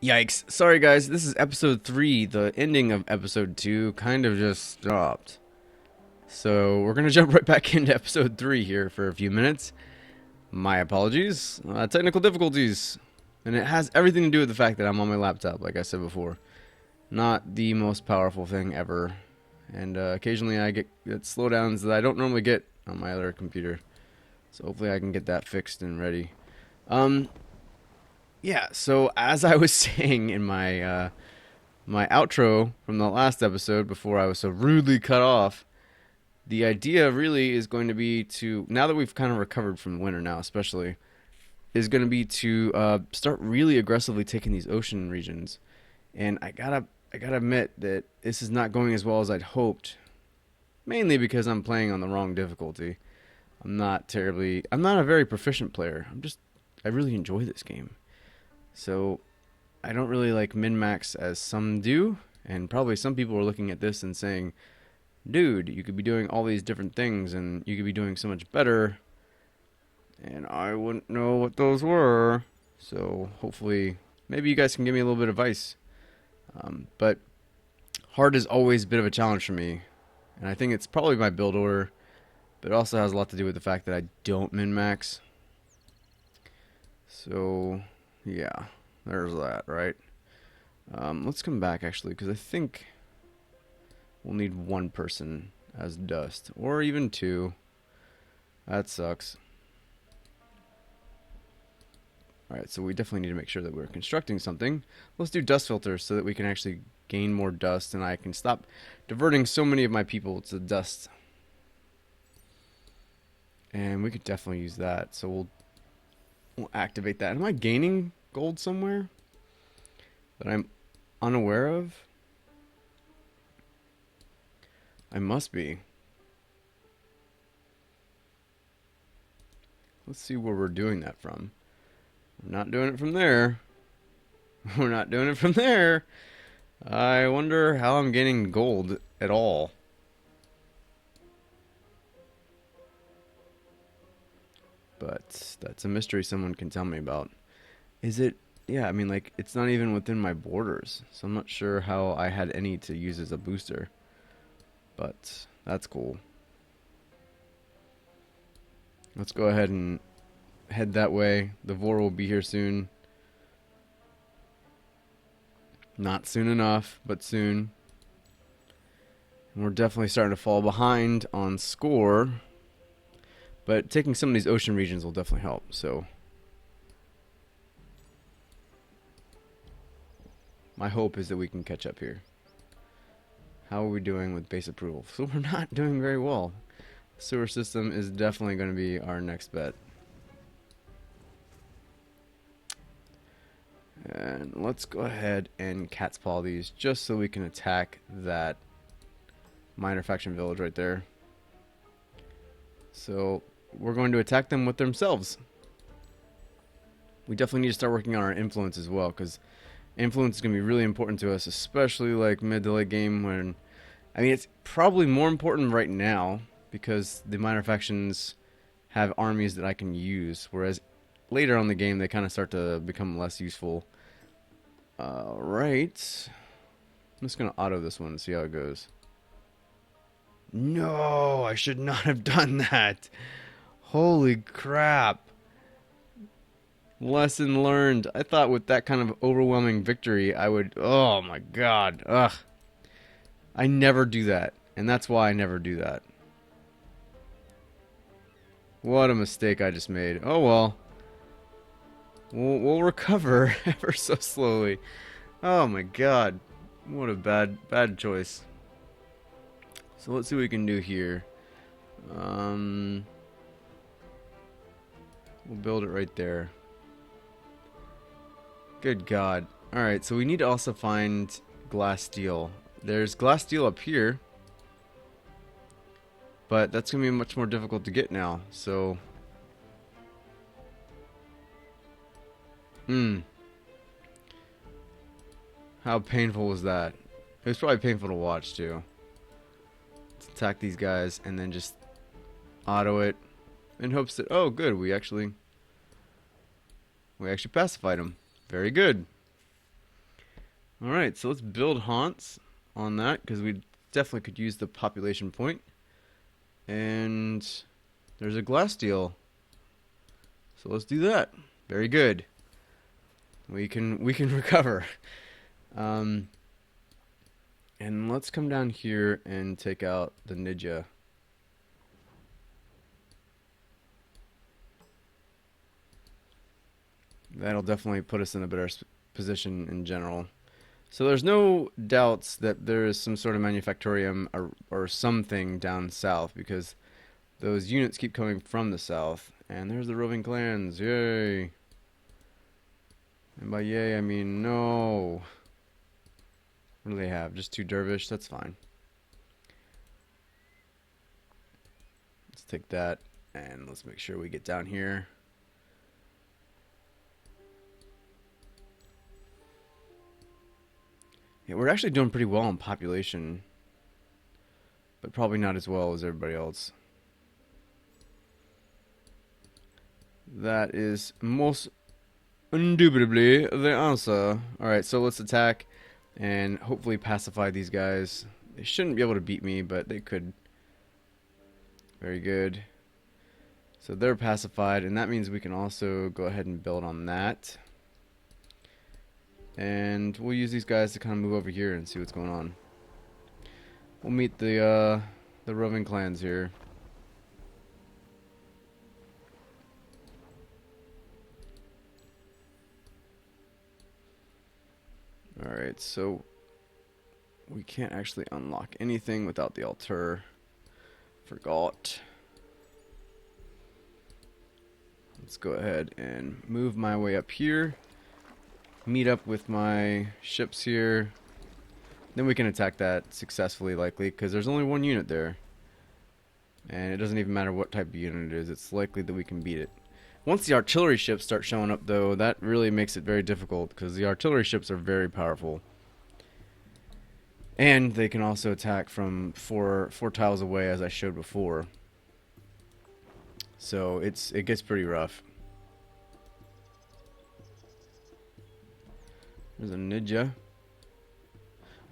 Yikes. Sorry, guys. This is episode 3. The ending of episode 2 kind of just stopped. So we're going to jump right back into episode 3 here for a few minutes. My apologies. Technical difficulties. And it has everything to do with the fact that I'm on my laptop, like I said before. Not the most powerful thing ever. And occasionally I get slowdowns that I don't normally get on my other computer. So hopefully I can get that fixed and ready. Yeah, so as I was saying in my outro from the last episode before I was so rudely cut off, the idea really is going to be to, now that we've kind of recovered from the winter now especially, is going to be to start really aggressively taking these ocean regions. And I gotta admit that this is not going as well as I'd hoped, mainly because I'm playing on the wrong difficulty. I'm not a very proficient player. I really enjoy this game. So I don't really like min-max as some do, and probably some people are looking at this and saying, dude, you could be doing all these different things and you could be doing so much better, and I wouldn't know what those were. So hopefully, maybe you guys can give me a little bit of advice. But hard is always a bit of a challenge for me, and I think it's probably my build order, but it also has a lot to do with the fact that I don't min-max. So yeah, there's that, right? Let's come back actually, because I think we'll need one person as dust, or even two. That sucks. Alright, so we definitely need to make sure that we're constructing something. Let's do dust filters so that we can actually gain more dust and I can stop diverting so many of my people to dust. And we could definitely use that, so we'll activate that. Am I gaining gold somewhere that I'm unaware of? I must be. Let's see where we're doing that from. We're not doing it from there. We're not doing it from there. I wonder how I'm gaining gold at all. But that's a mystery someone can tell me about. Is it? Yeah, I mean, like, it's not even within my borders. So I'm not sure how I had any to use as a booster. But that's cool. Let's go ahead and head that way. The Vor will be here soon. Not soon enough, but soon. And we're definitely starting to fall behind on score. But taking some of these ocean regions will definitely help. So my hope is that we can catch up here. How are we doing with base approval? So we're not doing very well. Sewer system is definitely going to be our next bet. And let's go ahead and cat's paw these just so we can attack that minor faction village right there. So we're going to attack them with themselves. We definitely need to start working on our influence as well, because influence is going to be really important to us, especially like mid to late game when, I mean, it's probably more important right now because the minor factions have armies that I can use, whereas later on in the game they kind of start to become less useful. Right. I'm just going to auto this one and see how it goes. No, I should not have done that. Holy crap. Lesson learned. I thought with that kind of overwhelming victory, I would... Oh my god. Ugh. I never do that. And that's why I never do that. What a mistake I just made. Oh well. We'll recover ever so slowly. Oh my god. What a bad choice. So let's see what we can do here. We'll build it right there. Good god. Alright, so we need to also find glass steel. There's glass steel up here, but that's going to be much more difficult to get now, so... How painful was that? It was probably painful to watch, too. Let's attack these guys and then just auto it in hopes that... Oh, good, we actually pacified them. Very good. Alright, so let's build haunts on that, because we definitely could use the population point. And there's a glass deal. So let's do that. Very good. We can recover. Um, and let's come down here and take out the ninja. That'll definitely put us in a better position in general. So there's no doubts that there is some sort of manufactorium or something down south, because those units keep coming from the south. And there's the roving clans. Yay. And by yay, I mean no. What do they have? Just 2 dervish? That's fine. Let's take that, and let's make sure we get down here. Yeah, we're actually doing pretty well in population, but probably not as well as everybody else. That is most indubitably the answer. Alright, so let's attack and hopefully pacify these guys. They shouldn't be able to beat me, but they could. Very good. So they're pacified, and that means we can also go ahead and build on that. And we'll use these guys to kind of move over here and see what's going on. We'll meet the roving clans here. Alright, so we can't actually unlock anything without the altar. Forgot. Let's go ahead and move my way up here. Meet up with my ships here. Then we can attack that successfully, likely, because there's only 1 unit there. And it doesn't even matter what type of unit it is. It's likely that we can beat it. Once the artillery ships start showing up, though, that really makes it very difficult, because the artillery ships are very powerful. And they can also attack from four tiles away, as I showed before. So it gets pretty rough. There's a ninja.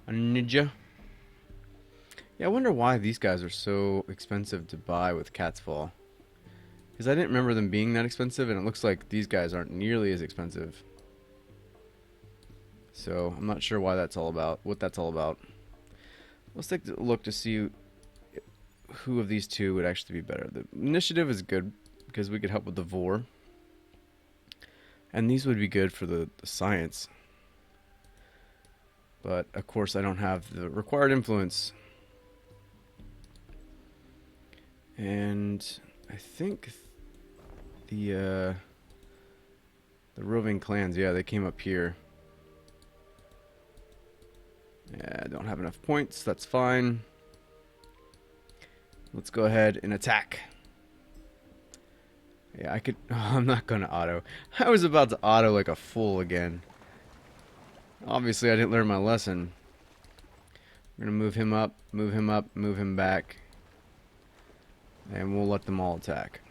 A ninja. Yeah, I wonder why these guys are so expensive to buy with Cat's Fall. Because I didn't remember them being that expensive, and it looks like these guys aren't nearly as expensive. So I'm not sure why that's all about. What that's all about. Let's take a look to see who of these two would actually be better. The initiative is good because we could help with the vor. And these would be good for the science. But of course I don't have the required influence. And I think the roving clans, yeah, they came up here. Yeah, I don't have enough points. That's fine. Let's go ahead and attack. Yeah, I could... Oh, I'm not going to auto. I was about to auto like a fool again. Obviously, I didn't learn my lesson. We're going to move him up, move him back. And we'll let them all attack.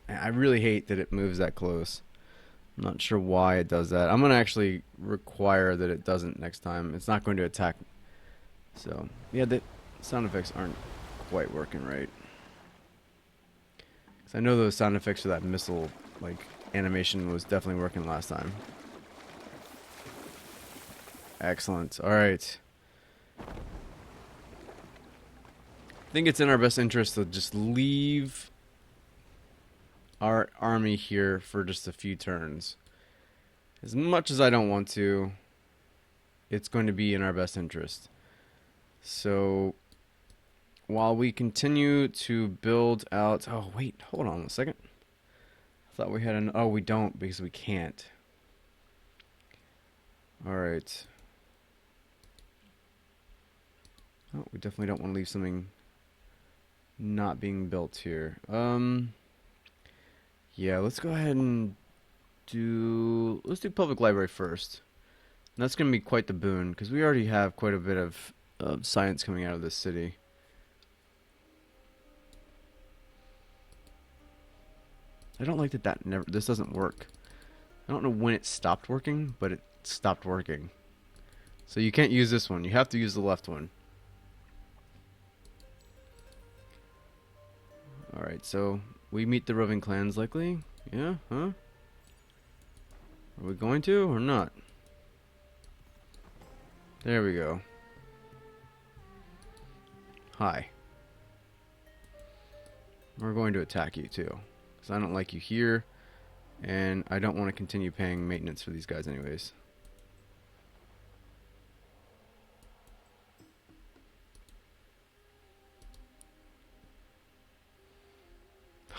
I really hate that it moves that close. I'm not sure why it does that. I'm going to actually require that it doesn't next time. It's not going to attack. So, yeah, the sound effects aren't quite working right. Because I know those sound effects for that missile like animation was definitely working last time. Excellent. Alright. I think it's in our best interest to just leave our army here for just a few turns. As much as I don't want to, it's going to be in our best interest. So, while we continue to build out... Oh, wait, hold on a second. I thought we had an... Oh, we don't, because we can't. Alright. Oh, we definitely don't want to leave something not being built here. Yeah, let's go ahead and let's do public library first. And that's going to be quite the boon, because we already have quite a bit of science coming out of this city. I don't like that this doesn't work. I don't know when it stopped working, but it stopped working. So you can't use this one. You have to use the left one. Alright, so we meet the roving clans likely. Yeah, huh? Are we going to or not? There we go. Hi. We're going to attack you too. Because I don't like you here. And I don't want to continue paying maintenance for these guys anyways.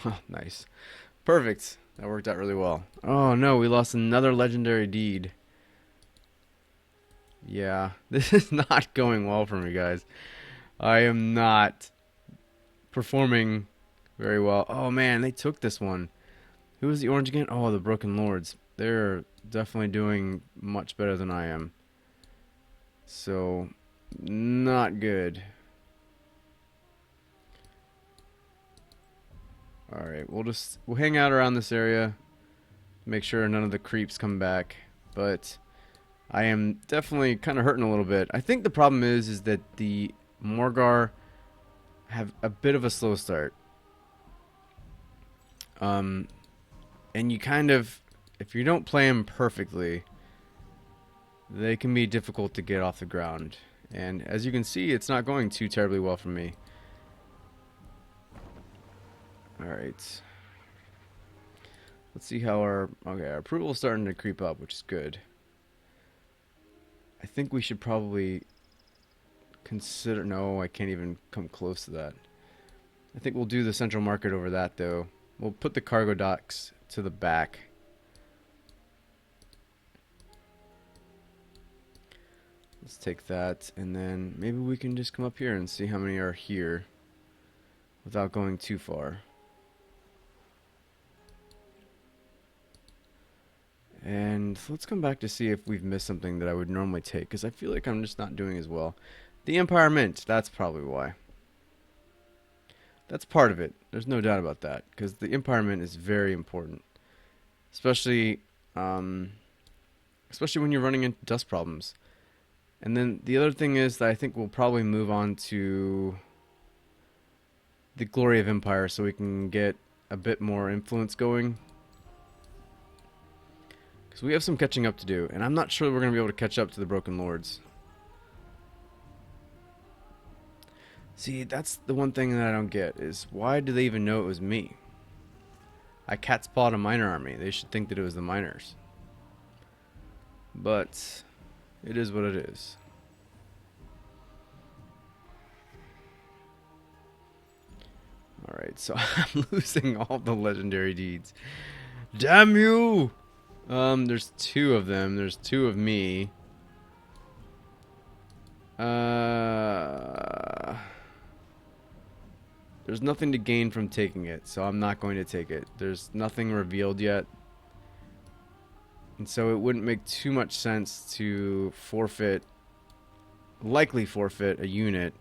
Oh, nice. Perfect. That worked out really well. Oh no, we lost another legendary deed. Yeah, this is not going well for me, guys. I am not performing very well. Oh man, they took this one. Who was the orange again? Oh, the Broken Lords. They're definitely doing much better than I am. So, not good. Alright, we'll hang out around this area. Make sure none of the creeps come back. But I am definitely kind of hurting a little bit. I think the problem is that the Morgawr have a bit of a slow start. And you kind of, if you don't play them perfectly, they can be difficult to get off the ground. And as you can see, it's not going too terribly well for me. Alright. Let's see how our approval is starting to creep up, which is good. I think we should probably consider, no, I can't even come close to that. I think we'll do the central market over that though. We'll put the cargo docks to the back. Let's take that, and then maybe we can just come up here and see how many are here without going too far. And let's come back to see if we've missed something that I would normally take, because I feel like I'm just not doing as well. The Empire Mint, that's probably why. That's part of it. There's no doubt about that, because the Empire Mint is very important. Especially when you're running into dust problems. And then the other thing is that I think we'll probably move on to the Glory of Empire so we can get a bit more influence going. Because we have some catching up to do, and I'm not sure we're going to be able to catch up to the Broken Lords. See, that's the one thing that I don't get, is why do they even know it was me? I catspawed a miner army. They should think that it was the miners. But it is what it is. Alright, so I'm losing all the legendary deeds. Damn you! There's two of them. There's two of me. There's nothing to gain from taking it, so I'm not going to take it. There's nothing revealed yet. And so it wouldn't make too much sense to likely forfeit a unit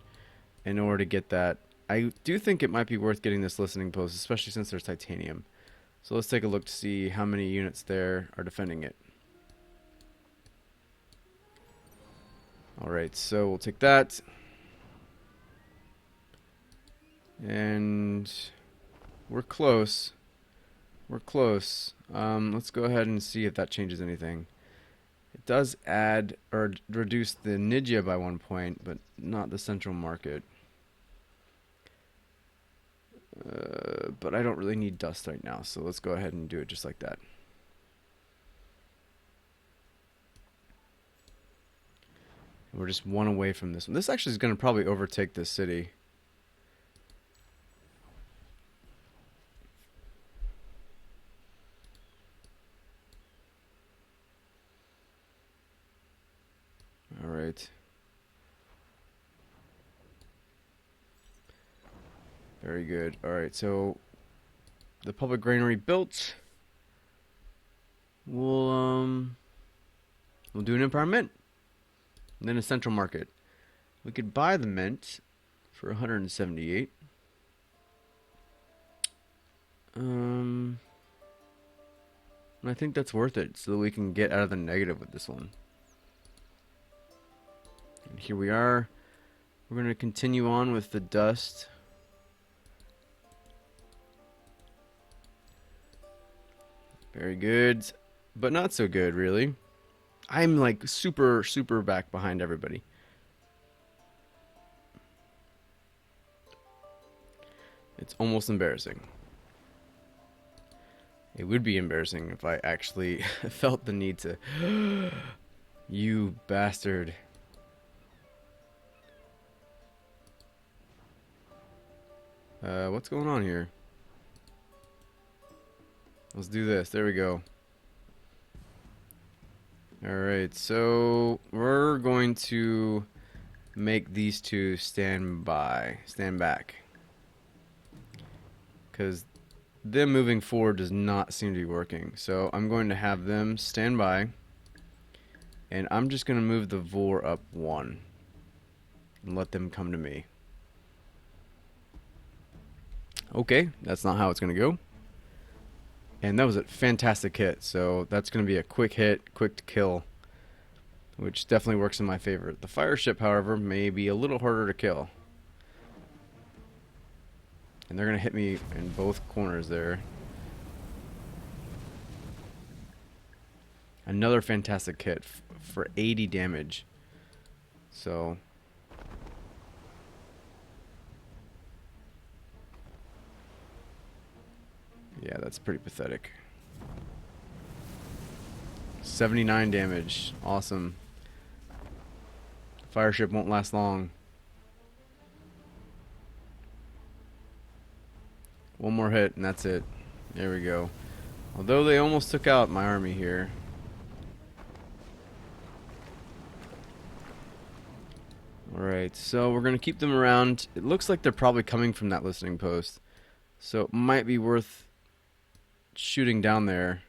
in order to get that. I do think it might be worth getting this listening post, especially since there's titanium. So let's take a look to see how many units there are defending it. Alright, so we'll take that. And we're close. We're close. Let's go ahead and see if that changes anything. It does add or reduce the Nidia by 1 point, but not the central market. But I don't really need dust right now, so let's go ahead and do it just like that. We're just one away from this one. This actually is going to probably overtake this city. Alright. Very good. Alright, so the public granary built. We'll do an Empire Mint. And then a central market. We could buy the mint for 178. And I think that's worth it, so that we can get out of the negative with this one. And here we are. We're going to continue on with the dust. Very good, but not so good, really. I'm like super, super back behind everybody. It's almost embarrassing. It would be embarrassing if I actually felt the need to. You bastard. What's going on here? Let's do this. There we go. Alright, so we're going to make these two stand back. Because them moving forward does not seem to be working. So I'm going to have them stand by. And I'm just going to move the vor up 1. And let them come to me. Okay, that's not how it's going to go. And that was a fantastic hit. So that's going to be a quick hit, quick to kill. Which definitely works in my favor. The fire ship, however, may be a little harder to kill. And they're going to hit me in both corners there. Another fantastic hit for 80 damage. So yeah, that's pretty pathetic. 79 damage. Awesome. Fire ship won't last long. One more hit and that's it. There we go. Although they almost took out my army here. Alright, so we're going to keep them around. It looks like they're probably coming from that listening post. So it might be worth shooting down there.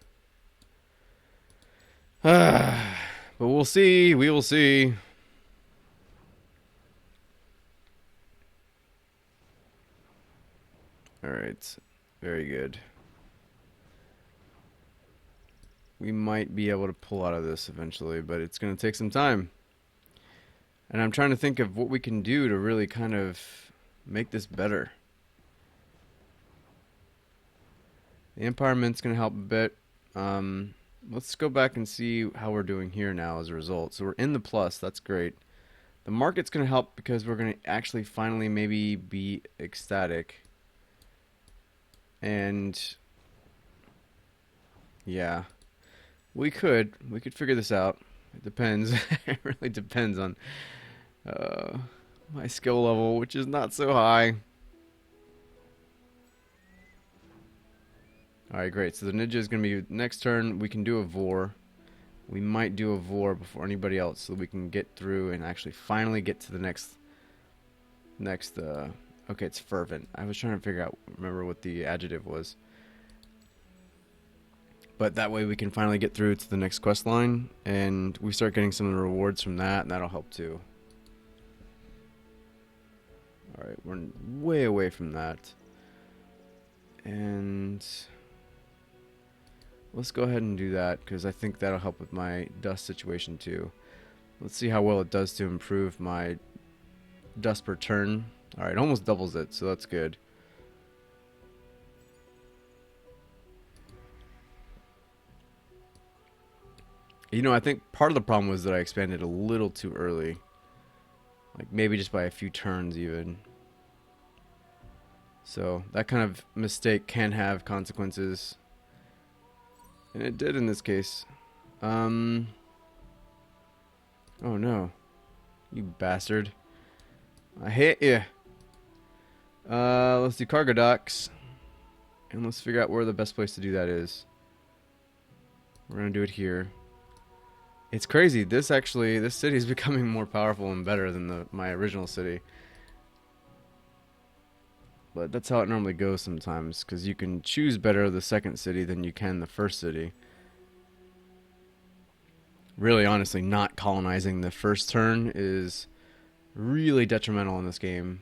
But we'll see. We will see. Alright, very good. We might be able to pull out of this eventually, but it's going to take some time. And I'm trying to think of what we can do to really kind of make this better. The Empire Mint's going to help a bit. Let's go back and see how we're doing here now as a result. So we're in the plus. That's great. The market's going to help because we're going to actually finally maybe be ecstatic. And yeah, we could figure this out. It depends. It really depends on my skill level, which is not so high. Alright, great. So the ninja is going to be next turn. We can do a vor. We might do a vor before anybody else so we can get through and actually finally get to the next okay, it's fervent. I was trying to remember what the adjective was. But that way we can finally get through to the next quest line and we start getting some of the rewards from that, and that'll help too. Alright, we're way away from that. And let's go ahead and do that because I think that'll help with my dust situation too. Let's see how well it does to improve my dust per turn. Alright, almost doubles it, so that's good. You know, I think part of the problem was that I expanded a little too early. Like maybe just by a few turns even. So that kind of mistake can have consequences. And it did in this case. Oh no. You bastard. I hate you. Let's do cargo docks. And let's figure out where the best place to do that is. We're going to do it here. It's crazy. This city is becoming more powerful and better than my original city. But that's how it normally goes sometimes, because you can choose better the second city than you can the first city. Really, honestly, not colonizing the first turn is really detrimental in this game.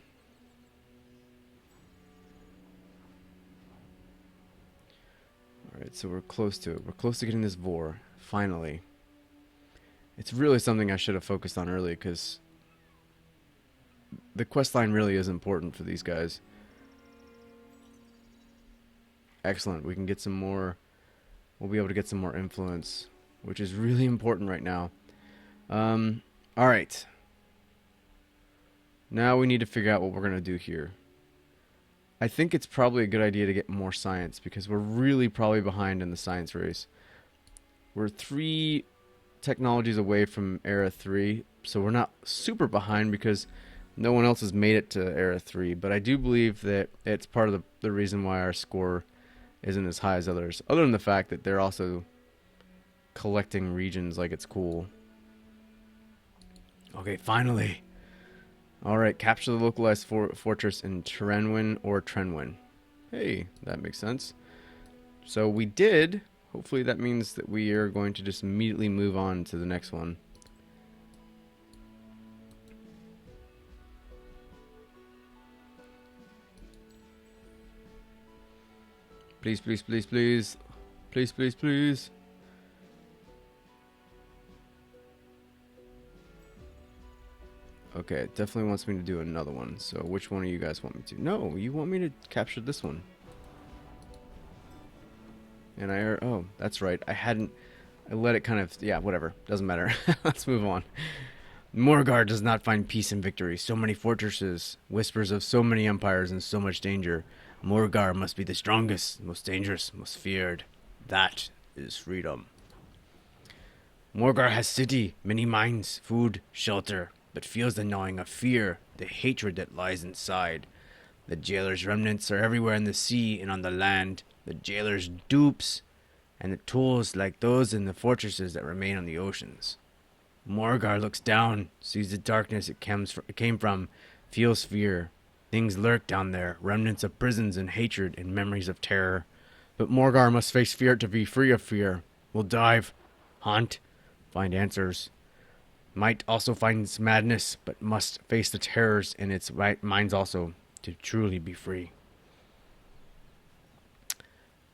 Alright, so we're close to it. We're close to getting this vor, finally. It's really something I should have focused on early, because the quest line really is important for these guys. Excellent. We can get some more. We'll be able to get some more influence, which is really important right now. All right. Now we need to figure out what we're going to do here. I think it's probably a good idea to get more science because we're really probably behind in the science race. We're 3 technologies away from Era 3, so we're not super behind because no one else has made it to Era 3. But I do believe that it's part of the reason why our score isn't as high as others, other than the fact that they're also collecting regions like it's cool. Okay, finally. Alright, capture the localized fortress in Trenwyn or Trenwyn. Hey, that makes sense. So we did. Hopefully that means that we are going to just immediately move on to the next one. Please, please, please, please. Please, please, please. Okay, it definitely wants me to do another one. So which one of you guys want me to? No, you want me to capture this one. And oh, that's right. I let it kind of, yeah, whatever. Doesn't matter. Let's move on. Morgawr does not find peace and victory. So many fortresses, whispers of so many empires, and so much danger. Morgawr must be the strongest, most dangerous, most feared. That is freedom. Morgawr has city, many mines, food, shelter, but feels the gnawing of fear, the hatred that lies inside. The jailer's remnants are everywhere in the sea and on the land. The jailer's dupes, and the tools like those in the fortresses that remain on the oceans. Morgawr looks down, sees the darkness it came from, feels fear. Things lurk down there, remnants of prisons and hatred and memories of terror. But Morgawr must face fear to be free of fear. Will dive, hunt, find answers. Might also finds madness, but must face the terrors in its right minds also, to truly be free.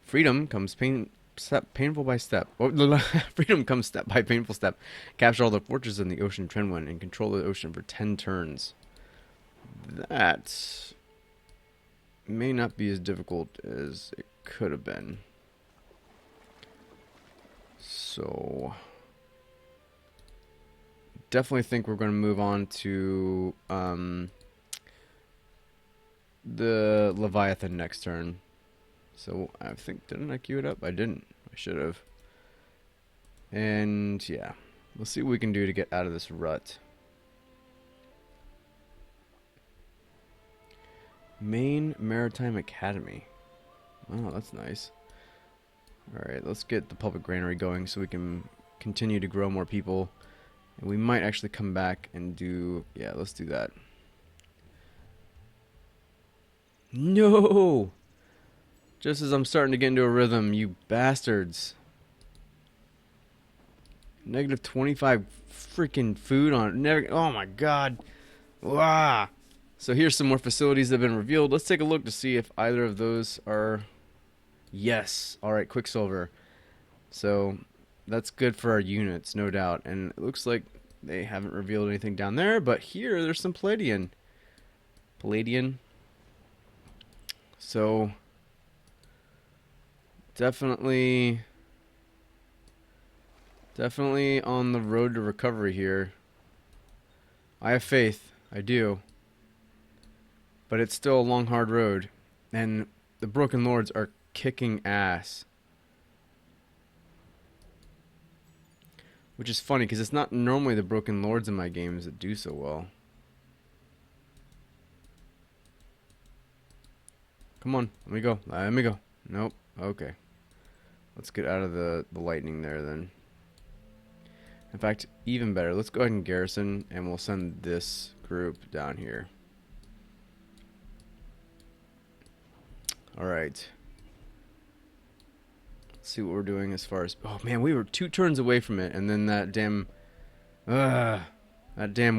Freedom comes painful by step. Oh, freedom comes step by painful step. Capture all the fortresses in the ocean Trenwyn and control the ocean for 10 turns. That may not be as difficult as it could have been. So definitely think we're going to move on to the Leviathan next turn. So I think, didn't I queue it up? I didn't. I should have. And yeah, we'll see what we can do to get out of this rut. Maine Maritime Academy. Oh, that's nice. Alright, let's get the public granary going so we can continue to grow more people. And we might actually come back and do... Yeah, let's do that. No! Just as I'm starting to get into a rhythm, you bastards. Negative 25 freaking food on... Oh my god. Wow. So here's some more facilities that have been revealed. Let's take a look to see if either of those are... Yes. Alright, Quicksilver. So that's good for our units, no doubt. And it looks like they haven't revealed anything down there, but here there's some Palladian. So definitely on the road to recovery here. I have faith. I do. But it's still a long, hard road. And the Broken Lords are kicking ass. Which is funny, because it's not normally the Broken Lords in my games that do so well. Come on, let me go. Let me go. Nope. Okay. Let's get out of the lightning there then. In fact, even better, let's go ahead and garrison, and we'll send this group down here. Alright. Let's see what we're doing as far as... Oh man, we were 2 turns away from it, and then that damn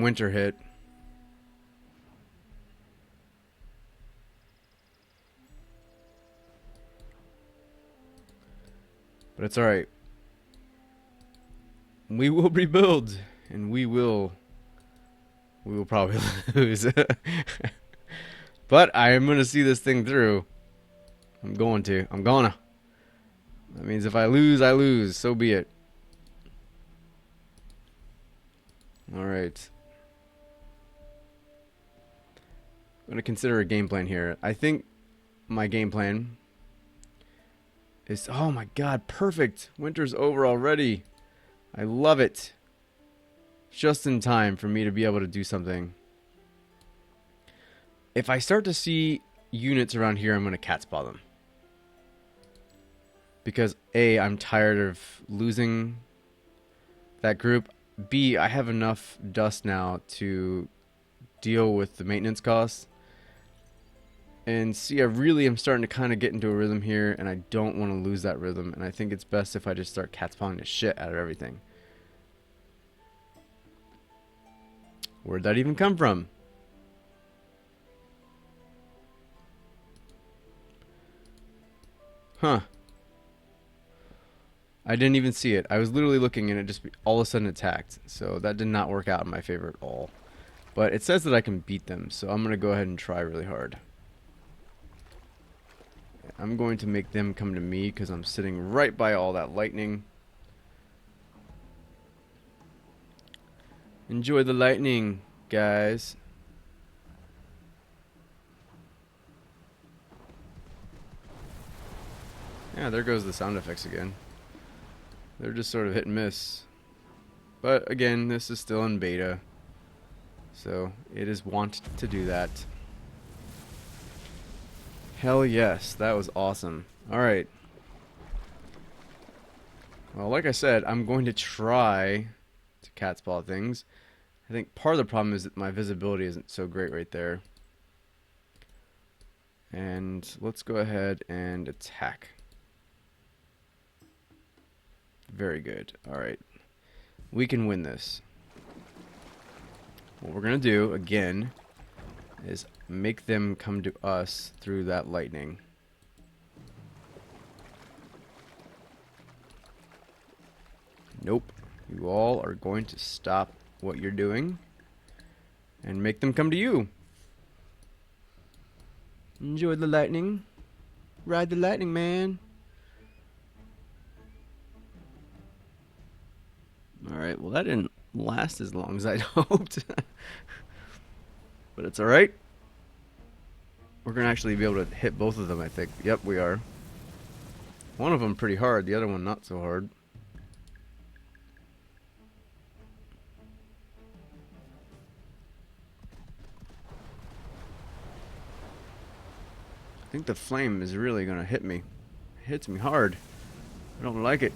winter hit. But it's alright. We will rebuild, and we will we will probably lose. But I am going to see this thing through. I'm going to. I'm gonna. That means if I lose, I lose. So be it. Alright. I'm going to consider a game plan here. I think my game plan is... Oh my god, perfect. Winter's over already. I love it. Just in time for me to be able to do something. If I start to see units around here, I'm going to catspaw them. Because A, I'm tired of losing that group. B, I have enough dust now to deal with the maintenance costs. And C, I really am starting to kind of get into a rhythm here, and I don't want to lose that rhythm. And I think it's best if I just start catspawning the shit out of everything. Where'd that even come from? Huh. I didn't even see it. I was literally looking and it just all of a sudden attacked. So that did not work out in my favor at all. But it says that I can beat them, so I'm going to go ahead and try really hard. I'm going to make them come to me because I'm sitting right by all that lightning. Enjoy the lightning, guys. Yeah, there goes the sound effects again. They're just sort of hit and miss. But again, this is still in beta. So it is wont to do that. Hell yes, that was awesome. Alright. Well, like I said, I'm going to try to catspaw things. I think part of the problem is that my visibility isn't so great right there. And let's go ahead and attack. Very good. Alright. We can win this. What we're going to do, again, is make them come to us through that lightning. Nope. You all are going to stop what you're doing and make them come to you. Enjoy the lightning. Ride the lightning, man. Alright, well that didn't last as long as I'd hoped. But it's alright. We're going to actually be able to hit both of them, I think. Yep, we are. One of them pretty hard, the other one not so hard. I think the flame is really going to hit me. It hits me hard. I don't like it.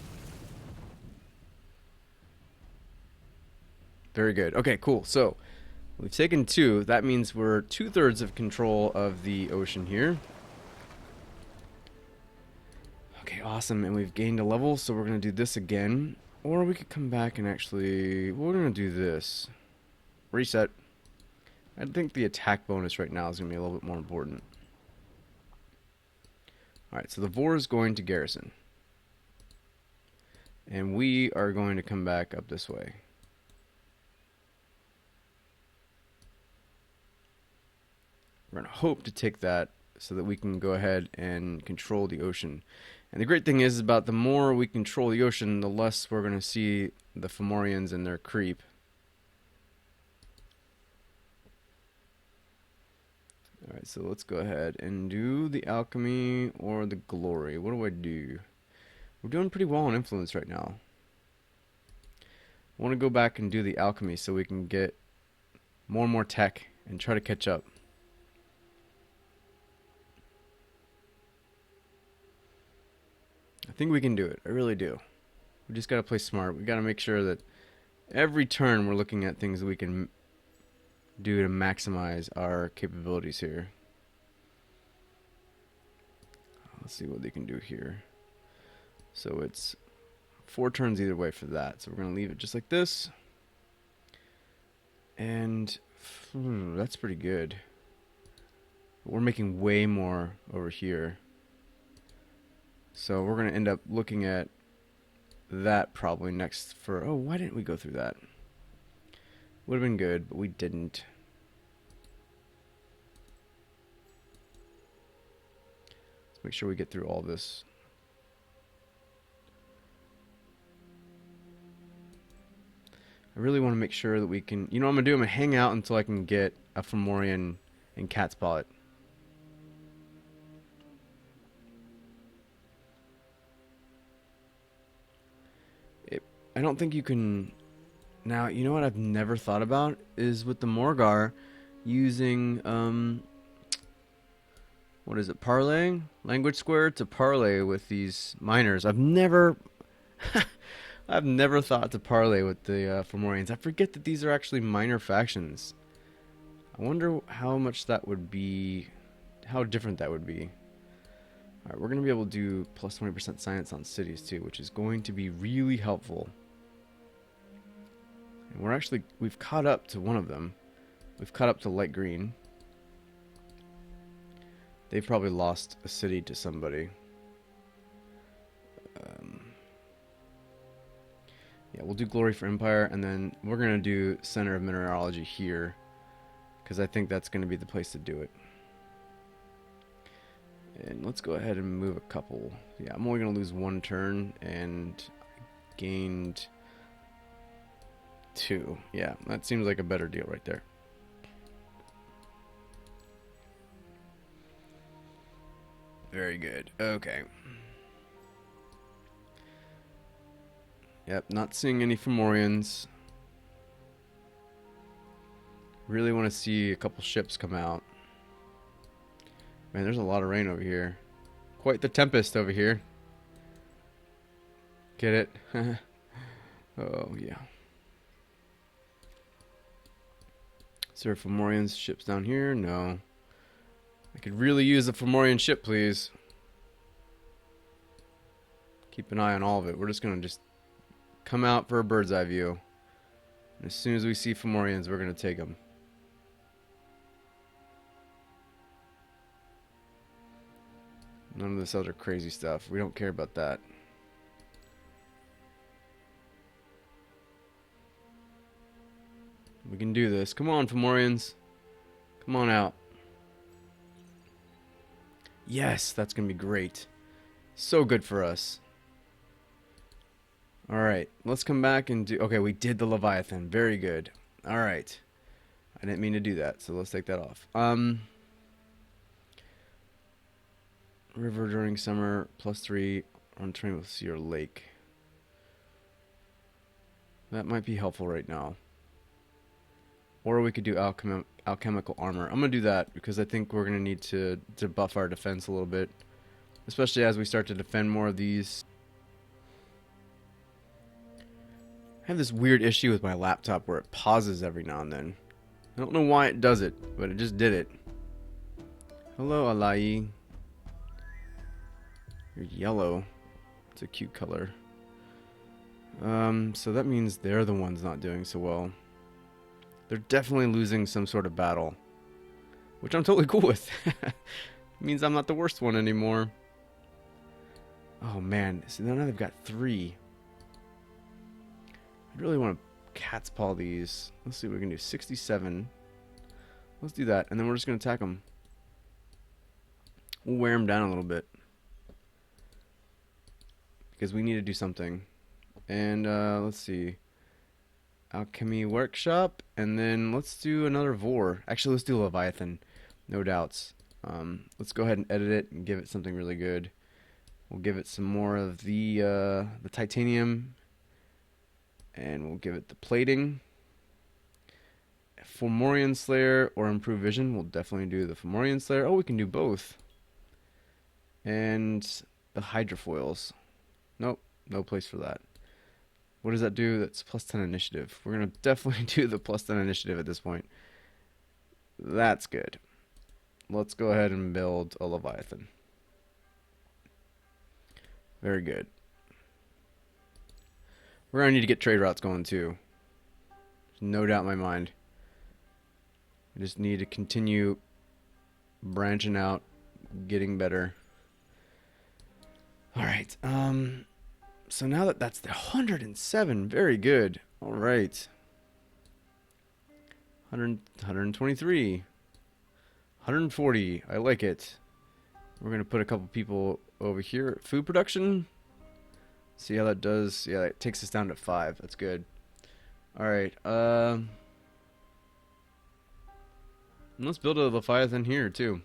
Very good. Okay, cool. So, we've taken 2. That means we're 2/3 of control of the ocean here. Okay, awesome. And we've gained a level, so we're going to do this again. Or we could come back and actually... We're going to do this. Reset. I think the attack bonus right now is going to be a little bit more important. Alright, so the Vor is going to garrison. And we are going to come back up this way. We're going to hope to take that so that we can go ahead and control the ocean. And the great thing is about the more we control the ocean, the less we're going to see the Fomorians and their creep. Alright, so let's go ahead and do the alchemy or the glory. What do I do? We're doing pretty well on influence right now. I want to go back and do the alchemy so we can get more and more tech and try to catch up. I think we can do it. I really do. We just got to play smart. We got to make sure that every turn we're looking at things that we can do to maximize our capabilities here. Let's see what they can do here. So it's 4 turns either way for that. So we're going to leave it just like this. And that's pretty good. But we're making way more over here. So we're going to end up looking at that probably next for... Oh, why didn't we go through that? Would have been good, but we didn't. Let's make sure we get through all this. I really want to make sure that we can... You know what I'm going to do? I'm going to hang out until I can get a Fomorian and Cat's Paw. I don't think you can... Now, you know what I've never thought about? Is with the Morgawr using... what is it? Parlaying? Language square to parlay with these miners. I've never... I've never thought to parlay with the Fomorians. I forget that these are actually minor factions. I wonder how much that would be... How different that would be. Alright, we're going to be able to do plus 20% science on cities too, which is going to be really helpful. And we've caught up to one of them. We've caught up to light green. They've probably lost a city to somebody. Yeah, we'll do Glory for Empire, and then we're going to do Center of Mineralogy here, because I think that's going to be the place to do it. And let's go ahead and move a couple. Yeah, I'm only going to lose one turn, and gained 2. Yeah, that seems like a better deal right there. Very good. Okay. Yep, not seeing any Fomorians. Really want to see a couple ships come out. Man, there's a lot of rain over here. Quite the Tempest over here. Get it? Oh, yeah. Is there Fomorians ships down here? No. I could really use a Fomorian ship, please. Keep an eye on all of it. We're just going to come out for a bird's eye view. And as soon as we see Fomorians, we're going to take them. None of this other crazy stuff. We don't care about that. We can do this. Come on, Fomorians. Come on out. Yes, that's going to be great. So good for us. Alright, let's come back and do... Okay, we did the Leviathan. Very good. Alright. I didn't mean to do that, so let's take that off. River during summer, +3 on train with sea or lake. That might be helpful right now. Or we could do alchemical armor. I'm going to do that because I think we're going to need to buff our defense a little bit. Especially as we start to defend more of these. I have this weird issue with my laptop where it pauses every now and then. I don't know why it does it, but it just did it. Hello, Alai. You're yellow. It's a cute color. So that means they're the ones not doing so well. They're definitely losing some sort of battle. Which I'm totally cool with. It means I'm not the worst one anymore. Oh man, so now they've got 3. I really want to cat's paw these. Let's see what we can do. 67. Let's do that, and then we're just going to attack them. We'll wear them down a little bit. Because we need to do something. And let's see. Alchemy Workshop, and then let's do another Vor. Actually, let's do Leviathan. No doubts. Let's go ahead and edit it and give it something really good. We'll give it some more of the titanium. And we'll give it the plating. Fomorian Slayer or Improved Vision. We'll definitely do the Fomorian Slayer. Oh, we can do both. And the hydrofoils. Nope, no place for that. What does that do? That's +10 initiative. We're going to definitely do the +10 initiative at this point. That's good. Let's go ahead and build a Leviathan. Very good. We're going to need to get trade routes going too. There's no doubt in my mind. We just need to continue branching out, getting better. Alright, so now that's the 107, very good. Alright. 100, 123. 140. I like it. We're going to put a couple people over here. Food production. See how that does. Yeah, it takes us down to 5. That's good. Alright. Let's build a Leviathan here, too.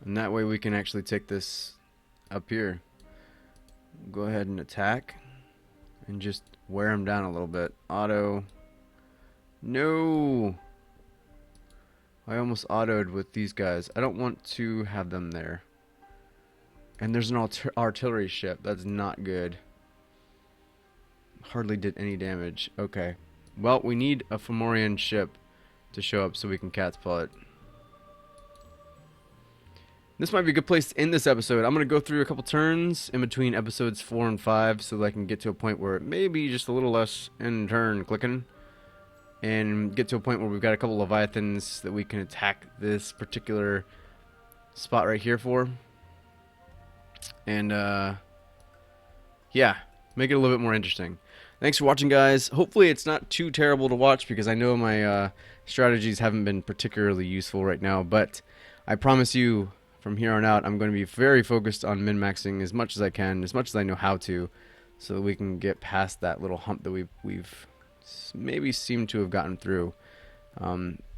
And that way we can actually take this up here. Go ahead and attack. And just wear him down a little bit. Auto. No! I almost autoed with these guys. I don't want to have them there. And there's an artillery ship. That's not good. Hardly did any damage. Okay. Well, we need a Fomorian ship to show up so we can catapult it. This might be a good place to end this episode. I'm going to go through a couple turns in between episodes 4 and 5 so that I can get to a point where it may be just a little less in turn clicking. And get to a point where we've got a couple Leviathans that we can attack this particular spot right here for. And, yeah, make it a little bit more interesting. Thanks for watching, guys. Hopefully it's not too terrible to watch because I know my strategies haven't been particularly useful right now. But I promise you, from here on out, I'm going to be very focused on min-maxing as much as I can, as much as I know how to, so that we can get past that little hump that we've maybe seemed to have gotten through.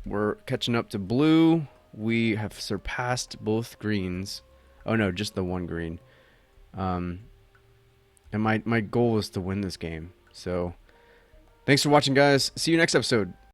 We're catching up to blue. We have surpassed both greens. Oh no, just the one green. And my goal is to win this game. So, thanks for watching, guys. See you next episode.